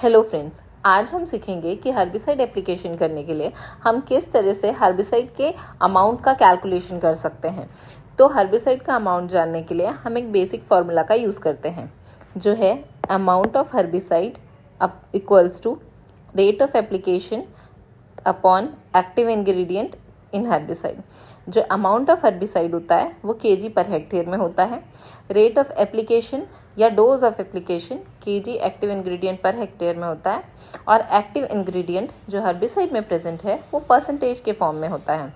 Hello friends, आज हम सीखेंगे कि हर्बिसाइड एप्लीकेशन करने के लिए हम किस तरह से हर्बिसाइड के अमाउंट का कैलकुलेशन कर सकते हैं। तो हर्बिसाइड का अमाउंट जानने के लिए हम एक बेसिक फार्मूला का यूज़ करते हैं, जो है amount of herbicide equals to rate of application upon active ingredient in herbicide. जो अमाउंट ऑफ हर्बिसाइड होता है वो केजी पर हेक्टेयर में होता है। रेट ऑफ एप्लीकेशन या dose of application KG active ingredient पर हेक्टेयर में होता है। और एक्टिव इंग्रेडिएंट जो हर्बिसाइड में प्रेजेंट है वो परसेंटेज के फॉर्म में होता है।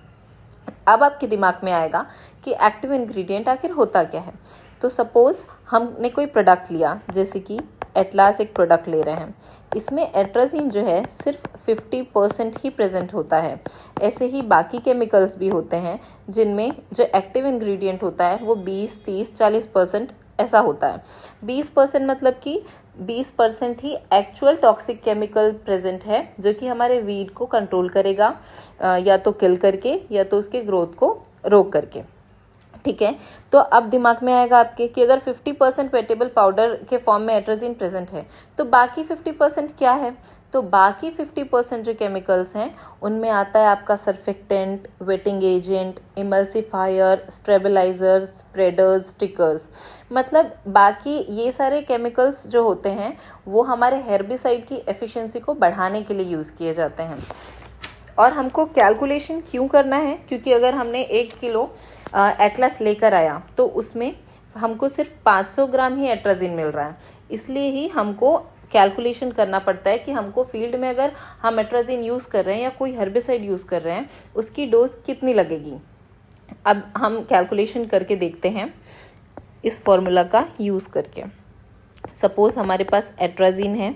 अब आपके दिमाग में आएगा कि एक्टिव इंग्रेडिएंट आखिर होता क्या है। तो सपोज हमने कोई प्रोडक्ट लिया, जैसे कि एटलास एक प्रोडक्ट ले रहे हैं, इसमें एट्राजीन जो है सिर्फ 50% ही प्रेजेंट होता है। ऐसे ही बाकी केमिकल्स भी होते हैं जिनमें जो एक्टिव इंग्रेडिएंट होता है वो 20, 30, 40% ऐसा होता है। 20% मतलब कि 20% ही एक्चुअल टॉक्सिक केमिकल प्रेजेंट है, जो कि हमारे वीड को कंट्रोल करेगा, या तो किल करके या तो उसके ग्रोथ को रोक करके। ठीक है, तो अब दिमाग में आएगा आपके कि अगर 50% वेटेबल पाउडर के फॉर्म में एट्राजीन प्रेजेंट है तो बाकी 50% क्या है। तो बाकी 50% जो केमिकल्स हैं उनमें आता है आपका surfactant, wetting agent, emulsifier, stabiliser, spreaders, stickers. मतलब बाकी ये सारे केमिकल्स जो होते हैं वो हमारे हेर्बिसाइड की एफिशिएंसी को बढ़ाने के लिए यूज़ किए जाते हैं। और हमको कैलकुलेशन क्यों करना है, क्योंकि अगर हमने 1 किलो एटलस लेकर आया तो उसमें हमको सिर्फ 500 ग्राम ही एट्राजीन मिल रहा है। इसलिए ही हमको कैलकुलेशन करना पड़ता है कि हमको फील्ड में अगर हम एट्राजीन यूज़ कर रहे हैं या कोई हर्बिसाइड यूज़ कर रहे हैं उसकी डोज कितनी लगेगी। अब हम कैलकुलेशन करके देखते हैं इस फॉर्मूला का यूज़ करके। सपोज हमारे पास एट्राजीन है,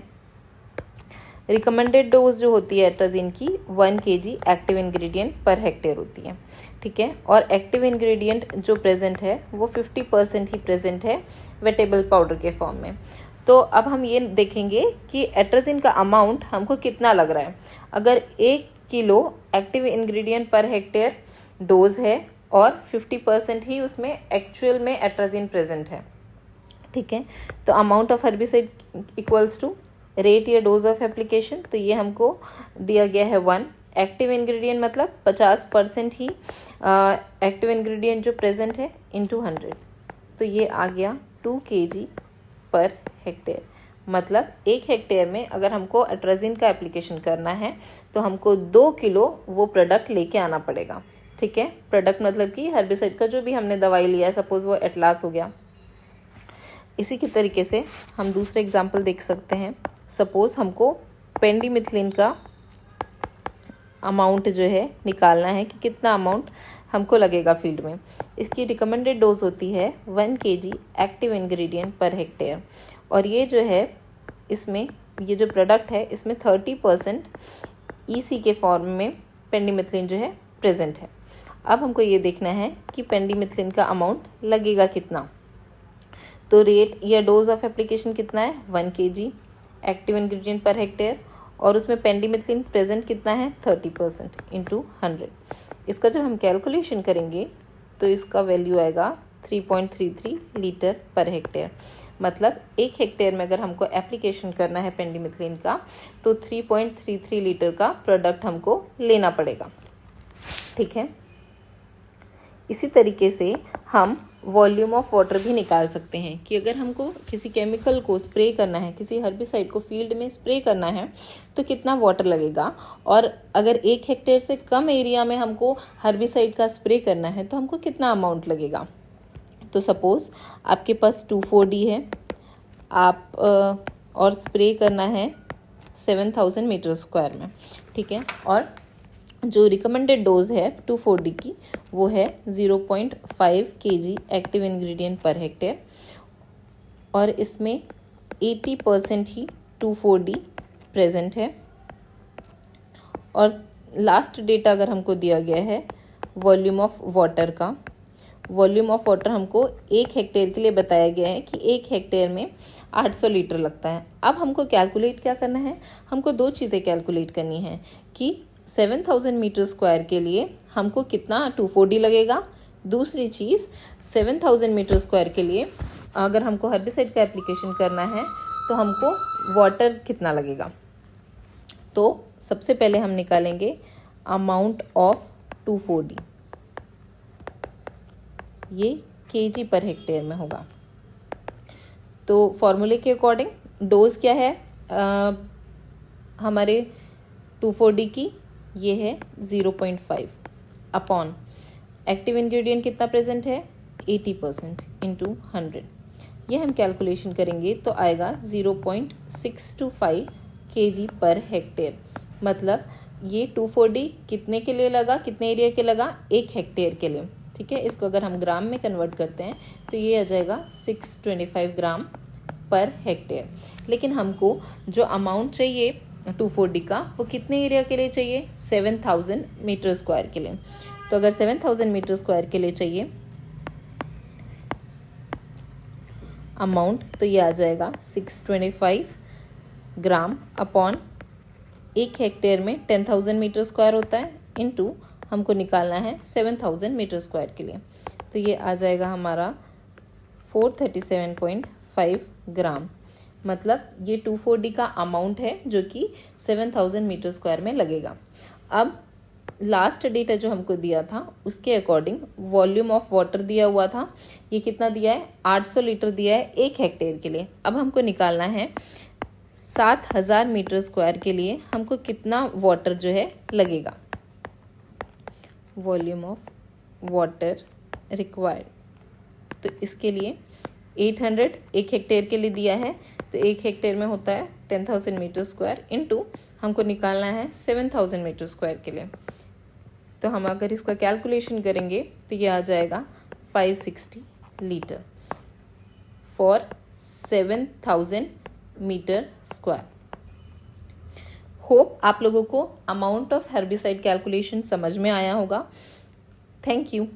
रिकमेंडेड डोज जो होती है एट्राजीन की 1 kg एक्टिव इंग्रेडिएंट पर हेक्टेयर होती है। ठीक है, और एक्टिव इंग्रेडिएंट जो प्रेजेंट है वो 50% ही प्रेजेंट है वेटेबल पाउडर के फॉर्म में। तो अब हम ये देखेंगे कि एट्राजीन का अमाउंट हमको कितना लग रहा है। अगर 1 किलो एक्टिव इंग्रेडिएंट पर हेक्टेयर डोज है और 50% ही उसमें एक्चुअल में एट्राजीन प्रेजेंट है। ठीक है, तो amount of herbicide equals to rate या डोज ऑफ एप्लीकेशन। तो ये हमको दिया गया है 1। एक्टिव इंग्रेडिएंट मतलब 50% ही एक्टिव इंग्रेडिएंट जो प्रेजेंट है इंटू 100। तो ये आ गया 2 kg पर हेक्टेयर। मतलब 1 हेक्टेयर में अगर हमको एट्राजीन का एप्लीकेशन करना है तो हमको 2 किलो वो प्रोडक्ट लेके आना पड़ेगा। ठीक है, प्रोडक्ट मतलब कि हर्बिसाइड का जो भी हमने दवाई लिया है, सपोज वो एटलास हो गया। इसी के तरीके से हम दूसरे एग्जाम्पल देख सकते हैं। सपोज हमको पेंडिमिथिलिन का अमाउंट जो है निकालना है कि कितना अमाउंट हमको लगेगा फील्ड में। इसकी रिकमेंडेड डोज होती है 1 kg एक्टिव इंग्रेडिएंट पर हेक्टेयर। और ये जो है इसमें ये जो प्रोडक्ट है इसमें 30% ईसी के फॉर्म में पेंडिमिथिलिन जो है प्रेजेंट है। अब हमको ये देखना है कि पेंडिमिथिलिन का अमाउंट लगेगा कितना। तो रेट या डोज ऑफ एप्लीकेशन कितना है 1 kg एक्टिव इंग्रेडिएंट पर हेक्टेयर, और उसमें पेंडिमिथिलिन प्रेजेंट कितना है 30% इंटू 100। इसका जब हम कैलकुलेशन करेंगे तो इसका वैल्यू आएगा 3.33 लीटर पर हेक्टेयर। मतलब 1 हेक्टेयर में अगर हमको एप्लीकेशन करना है पेंडिमिथिलिन का तो 3.33 लीटर का प्रोडक्ट हमको लेना पड़ेगा। ठीक है, इसी तरीके से हम वॉल्यूम ऑफ वाटर भी निकाल सकते हैं कि अगर हमको किसी केमिकल को स्प्रे करना है, किसी हर्बिसाइड को फील्ड में स्प्रे करना है तो कितना वाटर लगेगा। और अगर 1 हेक्टेयर से कम एरिया में हमको हर्बिसाइड का स्प्रे करना है तो हमको कितना अमाउंट लगेगा। तो सपोज आपके पास 2,4-D है, आप और स्प्रे करना है 7,000 मीटर स्क्वायर में। ठीक है, और जो रिकमेंडेड डोज है 2,4-D की वो है 0.5 kg एक्टिव इंग्रेडिएंट पर हेक्टेयर, और इसमें 80% ही 2,4-D प्रेजेंट है। और लास्ट डेटा अगर हमको दिया गया है वॉल्यूम ऑफ वाटर का, वॉल्यूम ऑफ वाटर हमको 1 हेक्टेयर के लिए बताया गया है कि 1 हेक्टेयर में 800 लीटर लगता है। अब हमको कैलकुलेट क्या करना है, हमको 2 चीज़ें कैलकुलेट करनी है कि 7,000 मीटर स्क्वायर के लिए हमको कितना 2,4-D लगेगा। दूसरी चीज़ 7,000 मीटर स्क्वायर के लिए अगर हमको हर्बिसाइड का एप्लीकेशन करना है तो हमको वाटर कितना लगेगा। तो सबसे पहले हम निकालेंगे अमाउंट ऑफ 2,4-D, ये kg पर हेक्टेयर में होगा। तो फॉर्मूले के अकॉर्डिंग डोज क्या है हमारे 2,4-D की, ये है 0.5 अपॉन एक्टिव इंग्रेडिएंट कितना प्रेजेंट है 80% इंटू 100। ये हम कैलकुलेशन करेंगे तो आएगा 0.625 kg पर हेक्टेयर। मतलब ये 2,4-D कितने के लिए लगा, कितने एरिया के लगा, 1 हेक्टेयर के लिए। ठीक है, इसको अगर हम ग्राम में कन्वर्ट करते हैं तो ये आ जाएगा 625 ग्राम पर हेक्टेयर। लेकिन हमको जो अमाउंट चाहिए 2,4-D का वो कितने एरिया के लिए चाहिए, 7,000 मीटर स्क्वायर के लिए। तो अगर 7,000 मीटर स्क्वायर के लिए चाहिए अमाउंट, तो ये आ जाएगा 625 ग्राम अपॉन 1 हेक्टेयर में 10,000 मीटर स्क्वायर होता है, इनटू हमको निकालना है 7,000 मीटर स्क्वायर के लिए। तो ये आ जाएगा हमारा 437.5 ग्राम। मतलब ये 2,4-D का अमाउंट है जो कि 7,000 मीटर स्क्वायर में लगेगा। अब लास्ट डेटा जो हमको दिया था उसके अकॉर्डिंग वॉल्यूम ऑफ वाटर दिया हुआ था, ये कितना दिया है 800 लीटर दिया है 1 हेक्टेयर के लिए। अब हमको निकालना है 7,000 मीटर स्क्वायर के लिए हमको कितना वाटर जो है लगेगा, वॉल्यूम ऑफ वाटर रिक्वायर्ड। तो इसके लिए 800 1 हेक्टेयर के लिए दिया है, तो 1 हेक्टेयर में होता है 10,000 मीटर स्क्वायर, इनटू हमको निकालना है 7,000 मीटर स्क्वायर के लिए। तो हम अगर इसका कैलकुलेशन करेंगे तो ये आ जाएगा 560 litre for 7,000 metre square. Hope आप लोगों को अमाउंट ऑफ हेर्बिसाइड कैलकुलेशन समझ में आया होगा। Thank you.